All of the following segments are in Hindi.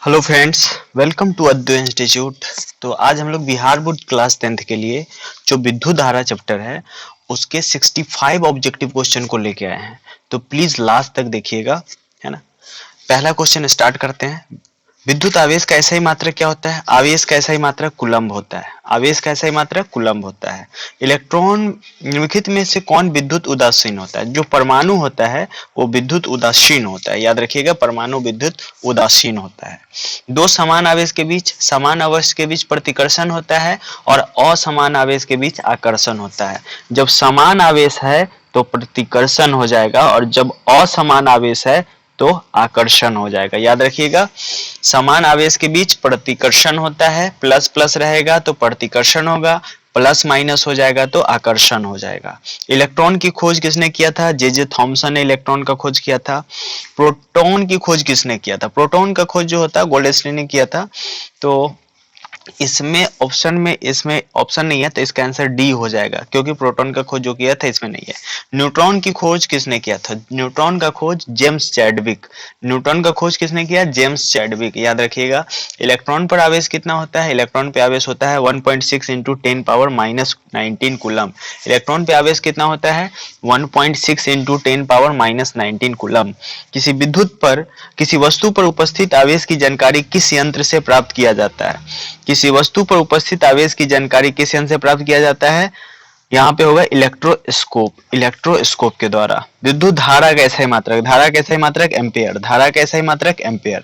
Hello friends, welcome to Advait institute. तो आज हम लोग बिहार बोर्ड क्लास 10th के लिए जो विद्युत धारा चैप्टर है उसके 65 ऑब्जेक्टिव क्वेश्चन को लेके आए हैं। तो प्लीज लास्ट तक देखिएगा, है ना। पहला क्वेश्चन स्टार्ट करते हैं। विद्युत आवेश का ऐसा ही मात्रक क्या होता है? आवेश का ऐसा ही मात्रक कूलम्ब होता है। आवेश का ऐसा ही मात्रक कूलम्ब होता है। इलेक्ट्रॉन निम्नलिखित में से कौन विद्युत उदासीन होता है? जो परमाणु होता है वो विद्युत उदासीन होता है। याद रखिएगा, परमाणु विद्युत उदासीन होता है। दो समान आवेश के बीच, समान आवेश के बीच प्रतिकर्षण होता है और असमान आवेश के बीच आकर्षण होता है। जब समान आवेश है तो प्रतिकर्षण हो जाएगा और जब असमान आवेश है तो आकर्षण हो जाएगा। याद रखिएगा, समान आवेश के बीच प्रतिकर्षण होता है, प्लस प्लस रहेगा तो प्रतिकर्षण होगा, प्लस माइनस हो जाएगा तो आकर्षण हो जाएगा। इलेक्ट्रॉन की खोज किसने किया था? जे थॉमसन ने इलेक्ट्रॉन का खोज किया था। प्रोटॉन की खोज किसने किया था? प्रोटॉन का खोज जो होता है गोल्डस्टीन ने किया था। तो इसमें ऑप्शन नहीं है, तो इसका आंसर डी हो जाएगा, क्योंकि प्रोटॉन का खोज जो किया था इसमें नहीं है। न्यूट्रॉन की खोज किसने किया था? न्यूट्रॉन का खोज जेम्स चैडविक। न्यूट्रॉन का खोज किसने किया? James Chadwick. याद रखिएगा, इलेक्ट्रॉन पर आवेश कितना होता है? इलेक्ट्रॉन पे आवेश होता है 1.6 इंटू 10⁻⁻19 कूलम। इलेक्ट्रॉन पे आवेश कितना होता है? 1.6 इंटू 10⁻⁻19 कूलम। किसी वस्तु पर उपस्थित आवेश की जानकारी किस यंत्र से प्राप्त किया जाता है? किसी वस्तु पर उपस्थित आवेश की जानकारी किस यंत्र से प्राप्त किया जाता है? यहाँ पे होगा इलेक्ट्रोस्कोप। इलेक्ट्रोस्कोप के द्वारा। विद्युत धारा का ऐसा ही मात्रक, धारा का ऐसा ही मात्रक एम्पियर। धारा का ऐसा ही मात्रक एम्पियर।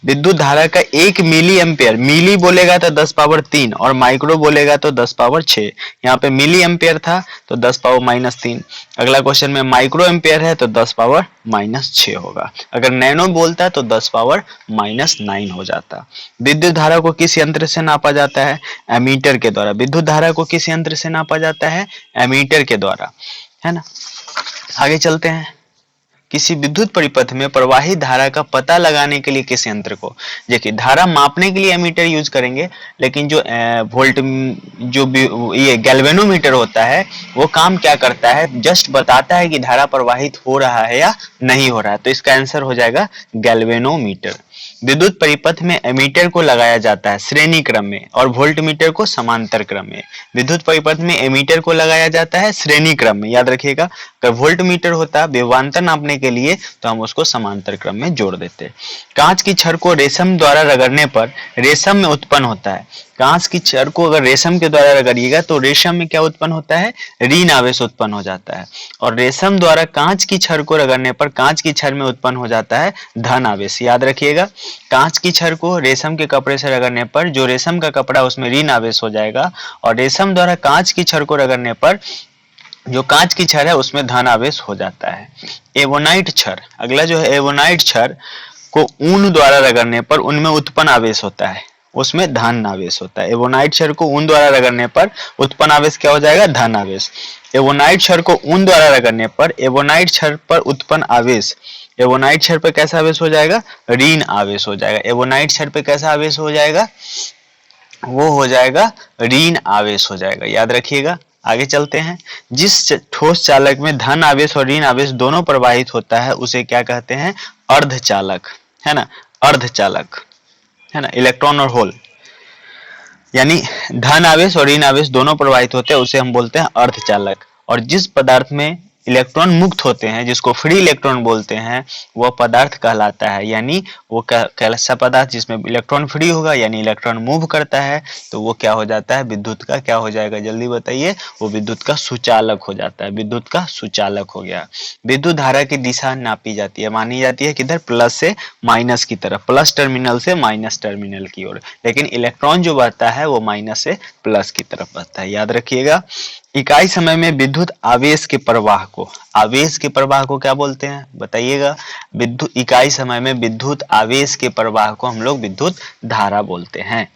विद्युत धारा का 1 मिली एम्पियर, मिली बोलेगा तो 10⁻³ और माइक्रो बोलेगा तो 10⁻6। यहाँ पे मिली एम्पियर था तो 10⁻−3। अगला क्वेश्चन में माइक्रो एम्पियर है तो 10⁻−6 होगा। अगर नैनो बोलता तो 10⁻−9 हो जाता। विद्युत धारा को किस यंत्र से नापा जाता है? एमीटर के द्वारा। विद्युत धारा को किस यंत्र से नापा जाता है? एमीटर के द्वारा, है ना। आगे चलते हैं। किसी विद्युत परिपथ में प्रवाहित धारा का पता लगाने के लिए किस यंत्र को? देखिए, धारा मापने के लिए एमीटर यूज करेंगे, लेकिन जो वोल्ट जो ये गैल्वेनोमीटर होता है वो काम क्या करता है? जस्ट बताता है कि धारा प्रवाहित हो रहा है या नहीं हो रहा है। तो इसका आंसर हो जाएगा गैल्वेनोमीटर। विद्युत परिपथ में एमीटर को लगाया जाता है श्रेणी क्रम में और वोल्टमीटर को समांतर क्रम में। विद्युत परिपथ में एमीटर को लगाया जाता है श्रेणी क्रम में। याद रखिएगा, अगर वोल्टमीटर होता विभवांतर नापने के लिए तो हम उसको समांतर क्रम में जोड़ देते। कांच की छड़ को रेशम द्वारा रगड़ने पर रेशम में उत्पन्न होता है। कांच की छड़ को अगर रेशम के द्वारा रगड़िएगा तो रेशम में क्या उत्पन्न होता है? ऋण आवेश उत्पन्न हो जाता है। और रेशम द्वारा कांच की छड़ को रगड़ने पर कांच की छड़ में उत्पन्न हो जाता है धन आवेश। याद रखिएगा, कांच की छड़ को रेशम के कपड़े से रगड़ने पर जो रेशम का कपड़ा उसमें ऋण आवेश हो जाएगा, और रेशम द्वारा कांच की छड़ को रगड़ने पर जो कांच की छड़ है उसमें धन आवेश हो जाता है। एवोनाइट छड़, अगला जो है एवोनाइट छड़ को ऊन द्वारा रगड़ने पर उनमें उत्पन्न आवेश होता है, उसमें धन आवेश होता है। एवोनाइट छड़ को ऊन द्वारा रगड़ने पर उत्पन्न आवेश क्या हो जाएगा? धन आवेश। एवोनाइट छड़ को ऊन द्वारा रगड़ने पर एवोनाइट छड़ पर उत्पन्न आवेश, एवोनाइट छड़ पर कैसा आवेश हो जाएगा? ऋण आवेश हो जाएगा। एवोनाइट छड़ पे कैसा आवेश हो जाएगा? वो हो जाएगा ऋण आवेश हो जाएगा। याद रखिएगा। आगे चलते हैं। जिस ठोस चालक में धन आवेश और ऋण आवेश दोनों प्रवाहित होता है उसे क्या कहते हैं? अर्धचालक, है ना। अर्धचालक, है ना। इलेक्ट्रॉन और होल, यानी धन आवेश और ऋण आवेश दोनों प्रवाहित होते हैं उसे हम बोलते हैं अर्धचालक। और जिस पदार्थ में इलेक्ट्रॉन मुक्त होते हैं, जिसको फ्री इलेक्ट्रॉन बोलते हैं, वह पदार्थ कहलाता है। यानी वो कैसा पदार्थ जिसमें इलेक्ट्रॉन फ्री होगा, यानी इलेक्ट्रॉन मूव करता है, तो वो क्या हो जाता है? विद्युत का क्या हो जाएगा? जल्दी बताइए। वो विद्युत का सुचालक हो जाता है। विद्युत का सुचालक हो गया। विद्युत धारा की दिशा नापी जाती है, मानी जाती है किधर? प्लस से माइनस की तरफ, प्लस टर्मिनल से माइनस टर्मिनल की ओर। लेकिन इलेक्ट्रॉन जो बढ़ता है वो माइनस से प्लस की तरफ बढ़ता है। याद रखिएगा। इकाई समय में विद्युत आवेश के प्रवाह को, आवेश के प्रवाह को क्या बोलते हैं? बताइएगा। विद्युत इकाई समय में विद्युत आवेश के प्रवाह को हम लोग विद्युत धारा बोलते हैं।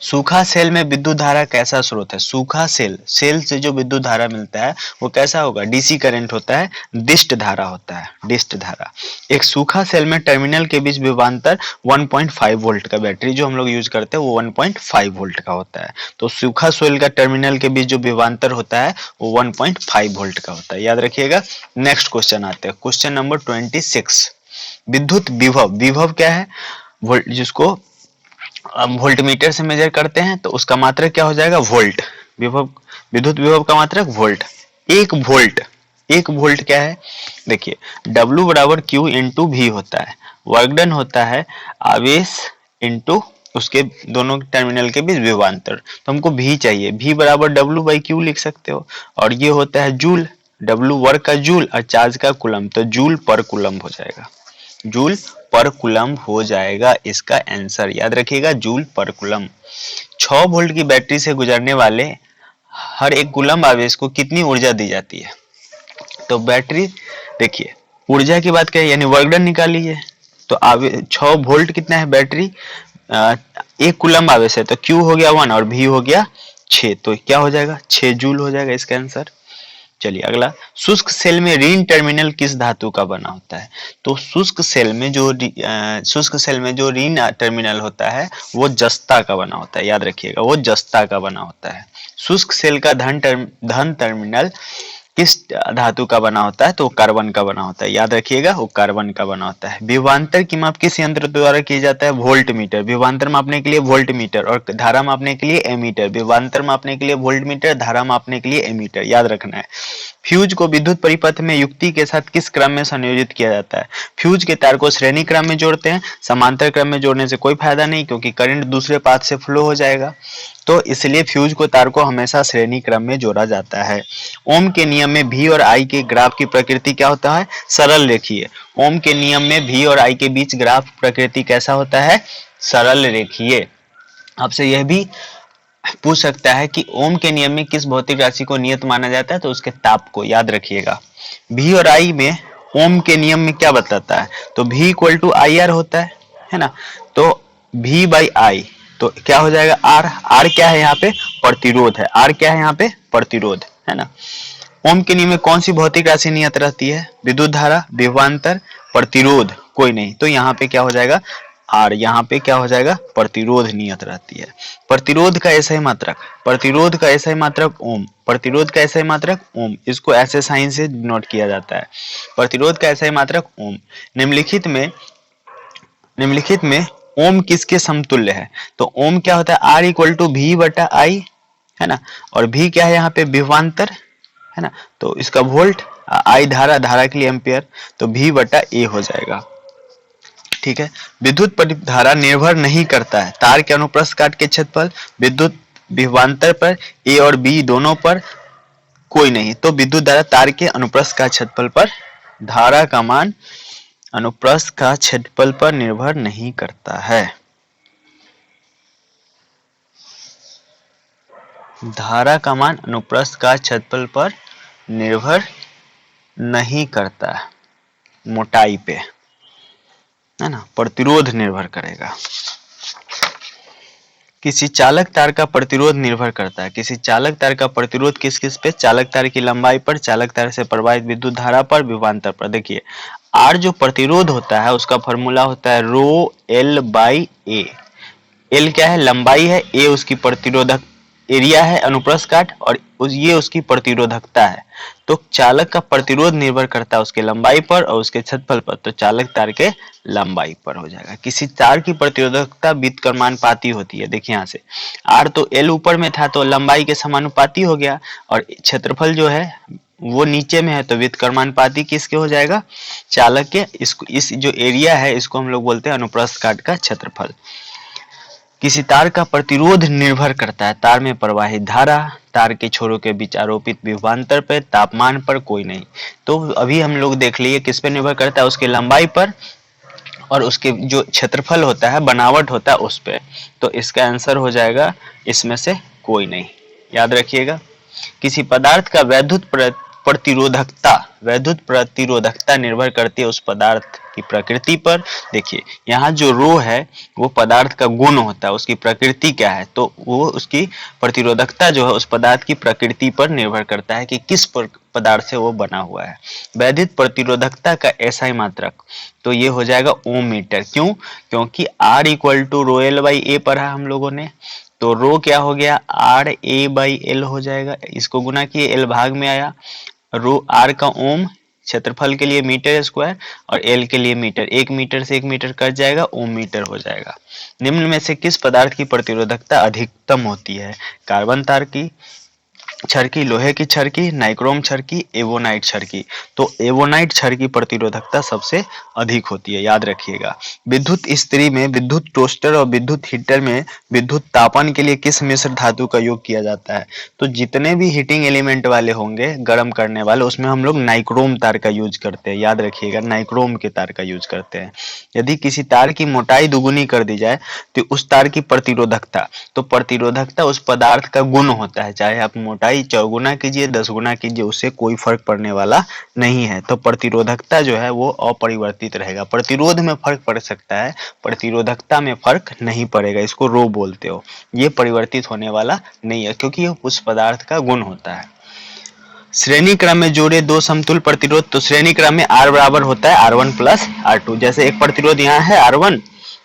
सूखा सेल में विद्युत धारा कैसा स्रोत है? सूखा सेल से जो विद्युत धारा मिलता है वो कैसा होगा? डीसी करंट होता है, डिस्ट धारा होता है, डिस्ट धारा। एक सूखा सेल में टर्मिनल के बीच विभवांतर 1.5 वोल्ट का, बैटरी जो हम लोग यूज करते हैं वो 1.5 वोल्ट का होता है। तो सूखा सेल का टर्मिनल के बीच जो विभवांतर होता है वो 1.5 वोल्ट का होता है। याद रखिएगा। नेक्स्ट क्वेश्चन आते हैं, क्वेश्चन नंबर 26। विद्युत विभव, विभव क्या है? वोल्ट, जिसको वोल्ट मीटर से मेजर करते हैं, तो उसका मात्रक क्या हो जाएगा, वोल्ट। विभव, विद्युत विभव का मात्रक वोल्ट। एक वोल्ट, एक वोल्ट क्या है, देखिए W बराबर Q इंटू V होता है, वर्क डन होता है आवेश इंटू उसके दोनों टर्मिनल के बीच विभवांतर। तो हमको V चाहिए, V बराबर W बाई Q लिख सकते हो, और ये होता है जूल, W वर्क का जूल और चार्ज का कूलम, तो जूल पर कूलम हो जाएगा, जूल पर कूलम हो जाएगा इसका आंसर, याद रखिएगा जूल पर कूलम। 6 वोल्ट की बैटरी से गुजरने वाले हर एक कूलम आवेश को कितनी ऊर्जा दी जाती है, तो बैटरी, देखिए ऊर्जा की बात करें यानी वर्क डन निकालिए, तो 6 वोल्ट कितना है बैटरी, एक कूलम आवेश है, तो Q हो गया 1 और V हो गया 6, तो क्या हो जाएगा 6 जूल हो जाएगा इसका आंसर। चलिए अगला, शुष्क सेल में ऋण टर्मिनल किस धातु का बना होता है, तो शुष्क सेल में जो ऋण टर्मिनल होता है वो जस्ता का बना होता है, याद रखिएगा वो जस्ता का बना होता है। शुष्क सेल का धन टर्मिनल किस धातु का बना होता है, तो कार्बन का बना होता है, याद रखिएगा वो कार्बन का बना होता है। विभवांतर की माप किस यंत्र द्वारा की जाता है, वोल्ट मीटर, विभवांतर मापने के लिए वोल्ट मीटर, और धारा मापने के लिए एमीटर, विभवांतर मापने के लिए वोल्ट मीटर, धारा मापने के लिए एमीटर, याद रखना है। फ्यूज को विद्युत परिपथ में युक्ति के साथ किस क्रम में संयोजित किया जाता है, फ्यूज के तार को श्रेणी क्रम में जोड़ते हैं, समांतर क्रम में जोड़ने से कोई फायदा नहीं क्योंकि करंट दूसरे पाथ से फ्लो हो जाएगा, तो इसलिए फ्यूज को तार को हमेशा श्रेणी क्रम में जोड़ा जाता है। ओम के नियम में V और I के ग्राफ की प्रकृति क्या होता है, सरल रेखीय। ओम के नियम में V और I के बीच ग्राफ प्रकृति कैसा होता है, सरल रेखीय। आपसे यह भी पूछ सकता है कि ओम के नियम में किस भौतिक राशि को नियत माना जाता है, तो उसके ताप को, याद रखिएगा। V और I में ओम के नियम में क्या बताता है, तो V इक्वल टू IR होता है ना, तो V बाई I, तो क्या हो जाएगा R, R क्या है यहाँ पे, प्रतिरोध है, R क्या है यहाँ पे, प्रतिरोध है ना। ओम के नियम में कौन सी भौतिक राशि नियत रहती है, विद्युत धारा, विभवांतर, प्रतिरोध, कोई नहीं, तो यहाँ पे क्या हो जाएगा R, यहाँ पे क्या हो जाएगा, प्रतिरोध नियत रहती है। प्रतिरोध का ऐसा ही मात्रक, प्रतिरोध का ऐसा ही मात्रक ओम, प्रतिरोध का ऐसा ही मात्रक ओम, इसको ऐसे साइन से डिनोट किया जाता है, प्रतिरोध का ऐसा ही मात्रक ओम। निम्नलिखित में ओम किसके समतुल्य है, तो ओम क्या होता है, R इक्वल टू V बटा I है ना, और V क्या है यहाँ पे, विभवांतर है ना, तो इसका वोल्ट, I धारा, धारा के लिए एम्पियर, तो V बटा A हो जाएगा। ठीक है, विद्युत धारा निर्भर नहीं करता है तार के अनुप्रस्थ काट के क्षेत्रफल, विद्युत विभवांतर पर A और B दोनों पर कोई नहीं, तो विद्युत धारा तार के अनुप्रस्थ का क्षेत्रफल पर, धारा का मान अनुप्रस्थ का क्षेत्रफल पर निर्भर नहीं करता है, धारा का मान अनुप्रस्थ का क्षेत्रफल पर निर्भर नहीं करता है, मोटाई पे है ना, प्रतिरोध निर्भर करेगा। किसी चालक तार का प्रतिरोध निर्भर करता है, किसी चालक तार का प्रतिरोध किस किस पे, चालक तार की लंबाई पर, चालक तार से प्रवाहित विद्युत धारा पर, विभवांतर पर। देखिए R जो प्रतिरोध होता है उसका फॉर्मूला होता है रो L बाई A। L क्या है, लंबाई है, A उसकी प्रतिरोधक एरिया है, अनुप्रस्थ काट, और ये उसकी प्रतिरोधकता है। तो चालक का प्रतिरोध निर्भर करता है उसके लंबाई पर और उसके क्षेत्रफल पर, तो चालक तार के लंबाई पर हो जाएगा। किसी तार की प्रतिरोधकता व्युत्क्रमानुपाती होती है, देखिए यहाँ से R तो L ऊपर में था तो लंबाई के समानुपाती हो गया, और क्षेत्रफल जो है वो नीचे में है तो व्युत्क्रमानुपाती किसके हो जाएगा, चालक के। इसको, इस जो एरिया है इसको हम लोग बोलते हैं अनुप्रस्थ काट का क्षेत्रफल। किसी तार का प्रतिरोध निर्भर करता है तार में प्रवाहित धारा, तार के छोरों के बीच आरोपित विभवांतर पर, तापमान पर, कोई नहीं। तो अभी हम लोग देख लिए किस पे निर्भर करता है, उसके लंबाई पर और उसके जो क्षेत्रफल होता है, बनावट होता है उस पे। तो इसका आंसर हो जाएगा इसमें से कोई नहीं, याद रखिएगा। किसी पदार्थ का वैद्युत प्रतिरोधकता निर्भर करती है उस पदार्थ की प्रकृति पर। देखिए यहाँ जो रो है वो पदार्थ का गुण होता है, उसकी प्रकृति क्या है, तो वो उसकी प्रतिरोधकता जो है उस पदार्थ की प्रकृति पर निर्भर करता है कि किस पदार्थ से वो बना हुआ है। वैद्युत प्रतिरोधकता का ऐसा ही मात्रक, तो ये हो जाएगा ओम मीटर। क्यों, क्योंकि R equal to rho L by A पढ़ा हम लोगों ने, तो रो क्या हो गया, R A बाई L हो जाएगा, इसको गुना किए L भाग में आया, रो R का ओम क्षेत्रफल के लिए मीटर स्क्वायर और एल के लिए मीटर, 1 मीटर से 1 मीटर कट जाएगा, ओम मीटर हो जाएगा। निम्न में से किस पदार्थ की प्रतिरोधकता अधिकतम होती है? कार्बन तार की छड़ की, लोहे की छड़ की, नाइक्रोम छड़ की, एवोनाइट छड़ की। तो एवोनाइट छड़ की प्रतिरोधकता सबसे अधिक होती है, याद रखिएगा। विद्युत इस्त्री में, विद्युत टोस्टर और विद्युत हीटर में विद्युत तापन के लिए किस मिश्र धातु का उपयोग किया जाता है? तो जितने भी हीटिंग एलिमेंट वाले होंगे, गर्म करने वाले, उसमें हम लोग नाइक्रोम तार का यूज करते हैं, याद रखिएगा, नाइक्रोम के तार का यूज करते हैं। यदि किसी तार की मोटाई दुगुनी कर दी जाए तो उस तार की प्रतिरोधकता, तो प्रतिरोधकता उस पदार्थ का गुण होता है, चाहे आप मोटाई 4 गुना कीजिए, 10 गुना कीजिए, उससे कोई फर्क पड़ने वाला नहीं है। तो प्रतिरोधकता जो है वो अपरिवर्तित रहेगा। प्रतिरोध में फर्क पड़ सकता है, प्रतिरोधकता में फर्क नहीं पड़ेगा, इसको रो बोलते हो। ये परिवर्तित होने वाला नहीं है क्योंकि ये उस पदार्थ का गुण होता है। श्रेणी क्रम में जोड़े दो समतुल्य प्रतिरोध, तो श्रेणी क्रम में R बराबर होता है R1 प्लस R2। जैसे एक प्रतिरोध यहाँ है R1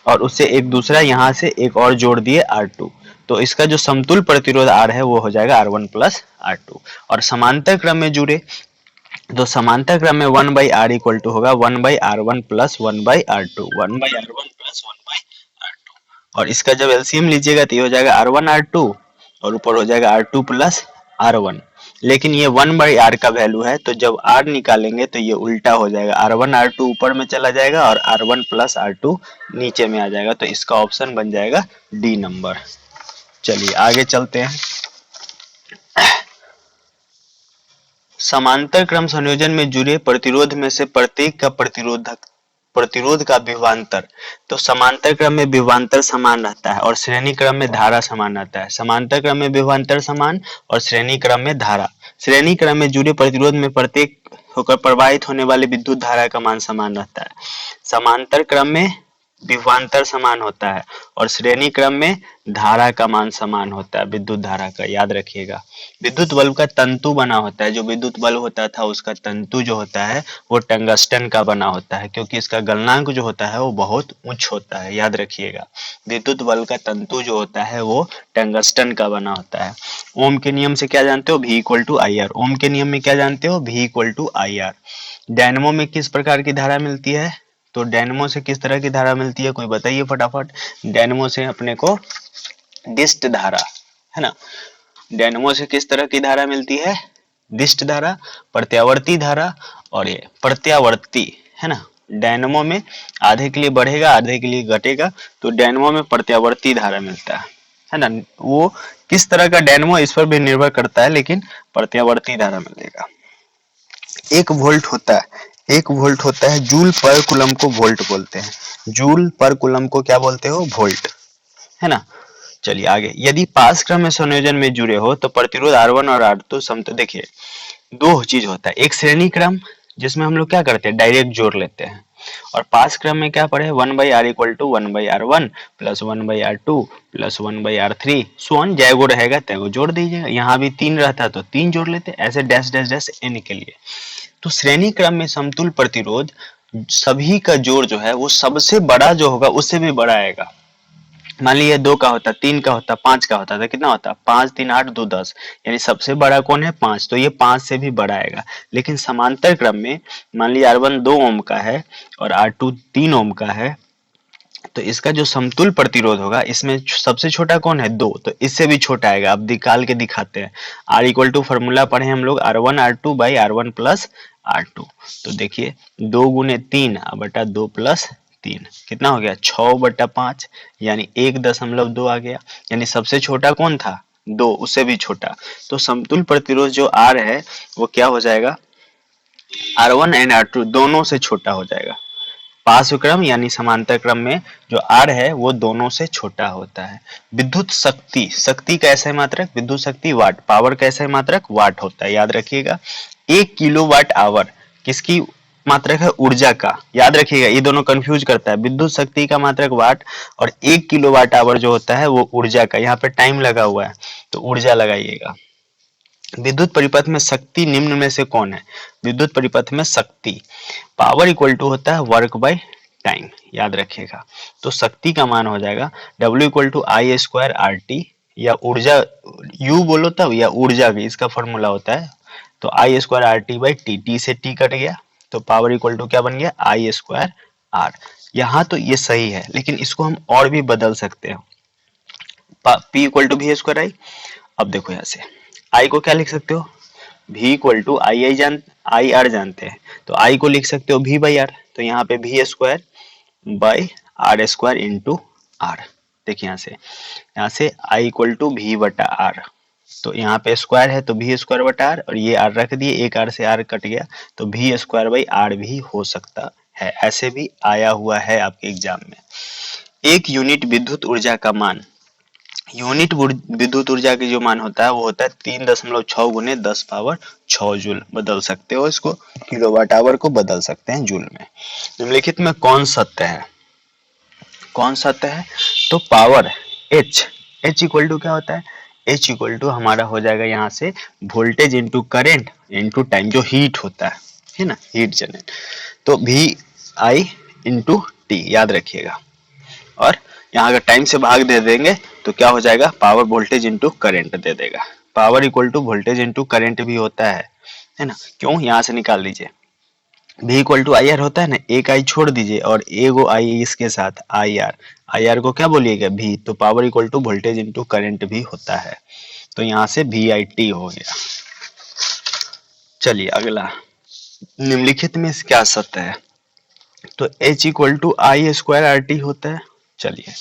और उससे एक दूसरा यहाँ से एक और जोड़ दिए R2, तो इसका जो समतुल्य प्रतिरोध R है वो हो जाएगा R1 प्लस R2। और समांतर क्रम में जुड़े, तो समांतर क्रम में 1 बाई आर इक्वल टू होगा 1 by R1 plus 1 by R2, 1 by R1 plus 1 by R2। और इसका जब एलसीएम लीजिएगा तो ये हो जाएगा R1 R2 और ऊपर हो जाएगा R2 प्लस R1। लेकिन ये 1 बाई R का वैल्यू है, तो जब R निकालेंगे तो ये उल्टा हो जाएगा, R1 R2 ऊपर में चला जाएगा और R1 प्लस R2 नीचे में आ जाएगा। तो इसका ऑप्शन बन जाएगा डी नंबर। चलिए आगे चलते हैं। समांतर क्रम संयोजन में जुड़े प्रतिरोध में से प्रत्येक का प्रतिरोध का विभवांतर, तो समांतर क्रम में विभवांतर समान रहता है और श्रेणी क्रम में धारा समान रहता है। समांतर क्रम में विभवांतर समान और श्रेणी क्रम में धारा। श्रेणी क्रम में जुड़े प्रतिरोध में प्रत्येक होकर प्रवाहित होने वाले विद्युत धारा का मान समान रहता है। समांतर क्रम में विभवांतर समान होता है और श्रेणी क्रम में धारा का मान समान होता है, विद्युत धारा का, याद रखिएगा। विद्युत बल्ब का तंतु बना होता है, जो विद्युत बल्ब होता था उसका तंतु जो होता है वो टंगस्टन का बना होता है, क्योंकि इसका गलनांक जो होता है वो बहुत उच्च होता है, याद रखिएगा। विद्युत बल्ब का तंतु जो होता है वो टंगस्टन का बना होता है। ओम के नियम से क्या जानते हो? V equal to I R. Ohm के नियम में क्या जानते हो? V equal to I R. Dynamo में किस प्रकार की धारा मिलती है? तो डायनेमो से किस तरह की धारा मिलती है, कोई बताइए फटाफट। डायनेमो से अपने को डिस्ट धारा, है ना। डायनेमो से किस तरह की धारा मिलती है? डिस्ट धारा, प्रत्यावर्ती धारा और ये प्रत्यावर्ती, है ना। डायनेमो में आधे के लिए बढ़ेगा आधे के लिए घटेगा, तो डायनेमो में प्रत्यावर्ती धारा मिलता है ना। वो किस तरह का डायनेमो इस पर भी निर्भर करता है, लेकिन प्रत्यावर्ती धारा मिलेगा। 1 वोल्ट होता है, 1 वोल्ट होता है, जूल पर कूलम को वोल्ट बोलते हैं। जूल पर कूलम को क्या बोलते हो? वोल्ट, है ना। चलिए आगे। यदि पास क्रम में संयोजन में जुड़े हो तो प्रतिरोध R1 और R2 समतुल्य। देखिए दो चीज होता है, एक श्रेणी क्रम जिसमें हम लोग क्या करते हैं, डायरेक्ट जोड़ लेते हैं, और पास क्रम में क्या पढ़े, 1 by R equal to 1 by R1 plus 1 by R2 plus 1 by R3 सोन, जैगो रहेगा तैगो जोड़ दीजिएगा। यहाँ भी 3 रहता तो 3 जोड़ लेते, ऐसे डैश डैश डैश n के लिए। तो श्रेणी क्रम में समतुल्य प्रतिरोध सभी का जोड़ जो है वो सबसे बड़ा जो होगा उससे भी बड़ा आएगा। मान लीजिए 2 का होता, 3 का होता, 5 का होता, तो कितना होता? 5 3 8 2 10, यानी सबसे बड़ा कौन है? 5, तो ये 5 से भी बड़ा आएगा। लेकिन समांतर क्रम में मान लीजिए R1 2 ओम का है और R2 3 ओम का है, तो इसका जो समतुल्य प्रतिरोध होगा इसमें सबसे छोटा कौन है? 2, तो इससे भी छोटा आएगा। अब निकाल के दिखाते हैं। R इक्वल टू फॉर्मूला पढ़े हम लोग R1 R2 by R1 plus R2। तो देखिए 2 गुने 3 बटा 2 प्लस 3 कितना हो गया? 6 बटा 5, यानी 1.2 आ गया। यानी सबसे छोटा कौन था? 2, उससे भी छोटा। तो समतुल्य प्रतिरोध जो R है वो क्या हो जाएगा? R1 एंड R2 दोनों से छोटा हो जाएगा। पार्श्व क्रम यानी समांतर क्रम में जो R है वो दोनों से छोटा होता है। विद्युत शक्ति, शक्ति का ऐसा मात्रक, विद्युत शक्ति वाट, पावर का ऐसा मात्रक वाट होता है, याद रखिएगा। 1 किलोवाट आवर किसकी मात्रक है? ऊर्जा का, याद रखिएगा। ये दोनों कंफ्यूज करता है, विद्युत शक्ति का मात्रक वाट और 1 किलोवाट आवर जो होता है वो ऊर्जा का। यहाँ पे टाइम लगा हुआ है तो ऊर्जा लगाइएगा। विद्युत परिपथ में शक्ति निम्न में से कौन है? विद्युत परिपथ में शक्ति, पावर इक्वल टू होता है वर्क बाय टाइम, याद रखिएगा। तो शक्ति का मान हो जाएगा W equal to I square R T, या ऊर्जा U बोलो तब, या ऊर्जा भी इसका फॉर्मूला होता है। तो I square R T by T, T से टी कट गया, तो पावर इक्वल टू क्या बन गया, आई स्क्वायर आर। यहाँ तो ये सही है, लेकिन इसको हम और भी बदल सकते हैं। P equal to V square I. अब देखो यहाँ से आई को क्या लिख सकते हो, v equal to I R जानते हैं, तो आई को लिख सकते हो v बाई आर। तो यहाँ पे V square by R square into R. देखिए यहाँ से आई इक्वल टू वी बटा आर, तो यहाँ पे स्क्वायर है तो वी स्क्वायर बटा आर, और ये आर रख दिए, एक आर से आर कट गया, तो वी स्क्वायर बाई आर भी हो सकता है। ऐसे भी आया हुआ है आपके एग्जाम में। एक यूनिट विद्युत ऊर्जा का मान, यूनिट विद्युत ऊर्जा की जो मान होता है वो होता है 3.6 गुने 10 पावर 6 जूल। बदल सकते हो इसको, किलोवाट आवर को बदल सकते हैं जूल में। निम्नलिखित में कौन सत्य है, कौन सत्य है, तो पावर H इक्वल टू क्या होता है, H इक्वल टू हमारा हो जाएगा यहाँ से voltage into current into time, जो हीट होता है ना, हीट जनरेट, तो वी आई इंटू टी याद रखिएगा। और यहाँ अगर टाइम से भाग दे देंगे तो क्या हो जाएगा, पावर वोल्टेज इंटू करंट दे देगा। Power equal to voltage into current भी होता है ना, क्यों, यहाँ से निकाल लीजिए। V equal to I R होता है ना, एक आई छोड़ दीजिए और एगो आई इसके साथ आई आर को क्या बोलिएगा V, तो power equal to voltage into current भी होता है, तो यहाँ से VIT हो गया। चलिए अगला, निम्नलिखित में क्या सत्य है, तो H equal to I square R T होता है। चलिए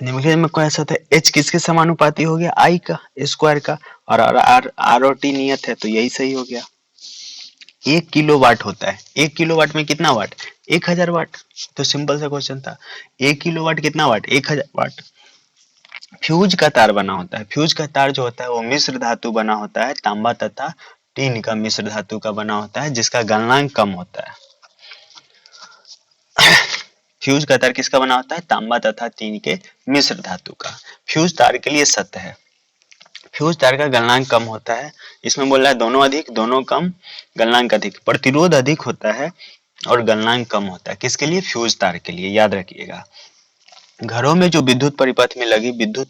निम्नलिखित में कौन सा था, H किसके समानुपाती हो गया, I का स्क्वायर का, और आर और टी नियत है, तो यही सही हो गया। 1 किलोवाट होता है, 1 किलोवाट में कितना वाट, 1000 वाट। तो सिंपल सा क्वेश्चन था, 1 किलोवाट कितना वाट, 1000 वाट। फ्यूज का तार बना होता है, फ्यूज का तार जो होता है वो मिश्र धातु बना होता है, तांबा तथा टीन का मिश्र धातु का बना होता है, जिसका गलनांक कम होता है। फ्यूज का तार किसका बना होता है, तांबा तथा टीन के मिश्र धातु का। फ्यूज तार के लिए सत्य है, फ्यूज तार का गलनांक कम होता है। इसमें बोल रहा है दोनों अधिक, दोनों कम, गलनांक अधिक। प्रतिरोध अधिक होता है और गलनांक कम होता है, किसके लिए, फ्यूज तार के लिए, याद रखिएगा। घरों में जो विद्युत परिपथ में लगी विद्युत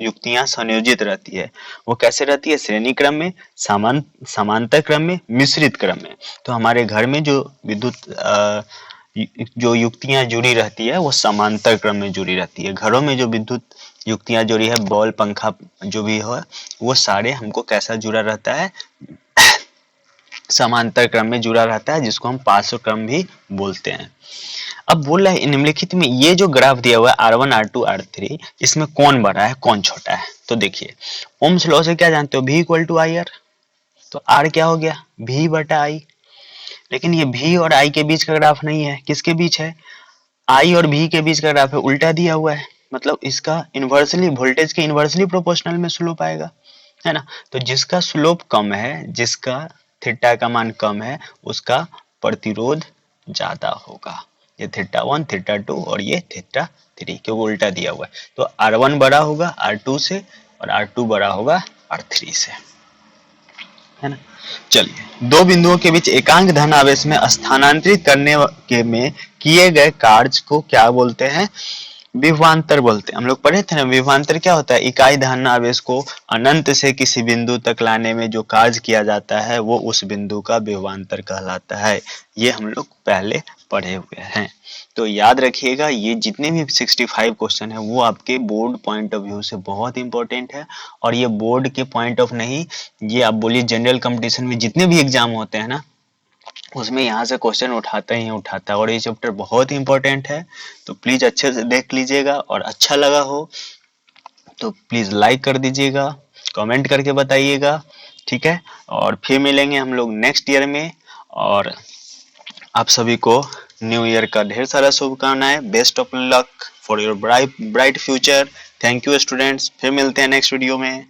युक्तियां संयोजित रहती है, वो कैसे रहती है, श्रेणी क्रम में, समांतर क्रम में, मिश्रित क्रम में। तो हमारे घर में जो विद्युत जो युक्तियां जुड़ी रहती है वो समांतर क्रम में जुड़ी रहती है। घरों में जो विद्युत युक्तियां जुड़ी है, बॉल पंखा जो भी हो, वो सारे हमको कैसा जुड़ा रहता है, समांतर क्रम में जुड़ा रहता है, जिसको हम पार्श्व क्रम भी बोलते हैं। अब बोल रहा है निम्नलिखित में ये जो ग्राफ दिया हुआ है R1 R2 R3, इसमें कौन बड़ा है कौन छोटा है। तो देखिए ओम्स लॉ से क्या जानते हो, V equal to I R, तो R क्या हो गया, V बटा आई। लेकिन ये V और I के बीच का ग्राफ नहीं है, किसके बीच है, I और V के बीच का ग्राफ है, उल्टा दिया हुआ है, मतलब इसका इन्वर्सली, वोल्टेज के इन्वर्सली प्रोपोर्शनल में स्लोप आएगा, है ना। तो जिसका स्लोप कम है, जिसका थीटा का मान कम है, उसका प्रतिरोध ज्यादा होगा। ये थीटा 1 थीटा 2 और ये थीटा 3, क्योंकि उल्टा दिया हुआ है। तो R1 बड़ा होगा R2 से और R2 बड़ा होगा R3 से, है ना। चलिए, दो बिंदुओं के बीच एकांक धन आवेश में स्थानांतरित करने के में किए गए कार्य को क्या बोलते हैं, विभवांतर बोलते हैं। हम लोग पढ़े थे ना, विभवांतर क्या होता है, इकाई धन आवेश को अनंत से किसी बिंदु तक लाने में जो कार्य किया जाता है वो उस बिंदु का विभवांतर कहलाता है। ये हम लोग पहले पढ़े हुए हैं, तो याद रखिएगा। ये जितने भी 65 क्वेश्चन है वो आपके बोर्ड पॉइंट ऑफ व्यू से बहुत इंपॉर्टेंट है, और ये बोर्ड के पॉइंट ऑफ नहीं, ये आप बोलिए जनरल कंपटीशन में जितने भी एग्जाम होते हैं ना, उसमें यहाँ से क्वेश्चन उठाता ही उठाता है, और ये चैप्टर बहुत ही इंपॉर्टेंट है। तो प्लीज अच्छे से देख लीजिएगा, और अच्छा लगा हो तो प्लीज लाइक कर दीजिएगा, कमेंट करके बताइएगा, ठीक है। और फिर मिलेंगे हम लोग नेक्स्ट ईयर में, और आप सभी को न्यू ईयर का ढेर सारा शुभकामनाएं। Best of luck for your bright future. Thank you students, फिर मिलते हैं नेक्स्ट वीडियो में।